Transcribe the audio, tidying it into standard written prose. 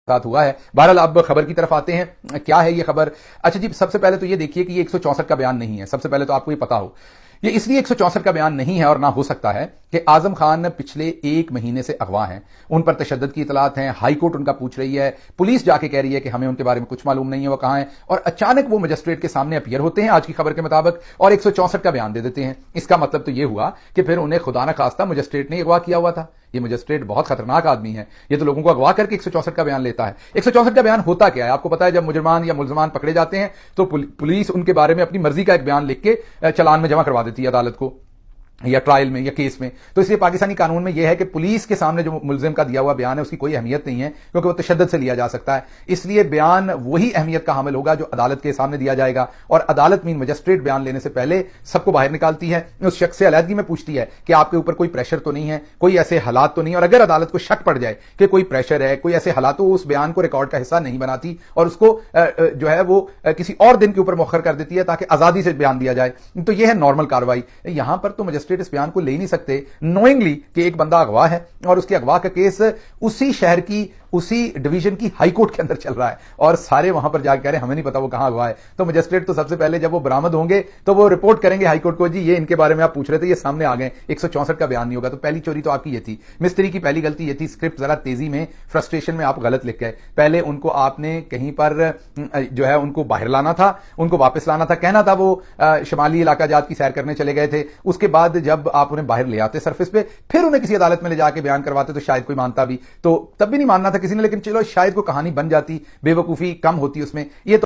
ساتھ ہوا ہے۔ بہرحال اب خبر کی طرف آتے ہیں، کیا ہے یہ خبر؟ اچھا جی، سب سے پہلے تو یہ دیکھیے کہ یہ 164 کا بیان نہیں ہے، سب سے پہلے تو آپ کو یہ پتا ہو یہ اس لیے 164 کا بیان نہیں ہے اور نہ ہو سکتا ہے کہ اعظم خان پچھلے 1 مہینے سے اغوا ہیں، ان پر تشدد کی اطلاعات ہیں، ہائی کورٹ ان کا پوچھ رہی ہے، پولیس جا کے کہہ رہی ہے کہ ہمیں ان کے بارے میں کچھ معلوم نہیں ہے وہ کہاں ہیں، اور اچانک وہ مجسٹریٹ کے سامنے اپیئر ہوتے ہیں آج کی خبر کے مطابق اور 164 کا بیان دے دیتے ہیں۔ اس کا مطلب تو یہ ہوا کہ پھر انہیں خدا نہ خواستہ مجسٹریٹ نے اغوا کیا ہوا تھا۔ یہ مجسٹریٹ بہت خطرناک آدمی ہے، یہ تو لوگوں کو اغوا کر کے 164 کا بیان لیتا ہے۔ 164 کا بیان ہوتا کیا ہے آپ کو پتا ہے؟ جب مجرمان یا ملزمان پکڑے جاتے ہیں تو پولیس ان کے بارے میں اپنی مرضی کا ایک بیان لکھ کے چلان میں جمع کروا دیتی ہے عدالت کو یا ٹرائل میں یا کیس میں۔ تو اس لیے پاکستانی قانون میں یہ ہے کہ پولیس کے سامنے جو ملزم کا دیا ہوا بیان ہے اس کی کوئی اہمیت نہیں ہے، کیونکہ وہ تشدد سے لیا جا سکتا ہے۔ اس لیے بیان وہی اہمیت کا حامل ہوگا جو عدالت کے سامنے دیا جائے گا، اور عدالت میں مجسٹریٹ بیان لینے سے پہلے سب کو باہر نکالتی ہے، اس شخص سے علیحدگی میں پوچھتی ہے کہ آپ کے اوپر کوئی پریشر تو نہیں ہے، کوئی ایسے حالات تو نہیں، اور اگر عدالت کو شک پڑ جائے کہ کوئی پریشر ہے، کوئی ایسے حالات، تو اس بیان کو ریکارڈ کا حصہ نہیں بناتی اور اس کو جو ہے وہ کسی اور دن کے اوپر مؤخر کر دیتی ہے تاکہ آزادی سے بیان دیا جائے۔ تو یہ ہے نارمل کاروائی۔ یہاں پر تو مجسٹریٹ اس بیان کو لے نہیں سکتے نوئنگلی کہ ایک بندہ اغوا ہے اور اس کے اغوا کا کیس اسی شہر کی اسی ڈویژن کی ہائی کورٹ کے اندر چل رہا ہے اور سارے وہاں پر جا کے کہہ رہے ہیں ہمیں نہیں پتا وہ کہاں اغوا ہے۔ تو مجسٹریٹ تو سب سے پہلے جب وہ برآمد ہوں گے تو وہ رپورٹ کریں گے ہائی کورٹ کو، جی یہ ان کے بارے میں آپ پوچھ رہے تھے، یہ سامنے آ گئے، 164 کا بیان نہیں ہوگا۔ تو پہلی چوری تو آپ کی یہ تھی، مستری کی پہلی غلطی یہ تھی، اسکرپٹ ذرا تیزی میں فرسٹریشن میں آپ غلط لکھ گئے۔ پہلے ان کو آپ نے کہیں پر جو ہے ان کو باہر لانا تھا، ان کو واپس لانا تھا، کہنا تھا وہ شمالی علاقہ جات کی سیر کرنے چلے گئے تھے، اس کے بعد جب آپ انہیں باہر لے آتے سرفیس پہ پھر انہیں کسی عدالت میں لے جا کے بیان کرواتے تو شاید کوئی مانتا بھی، تو تب بھی نہیں ماننا تھا کسی نے، لیکن چلو شاید کو کہانی بن جاتی، بے وقوفی کم ہوتی اس میں۔ یہ تو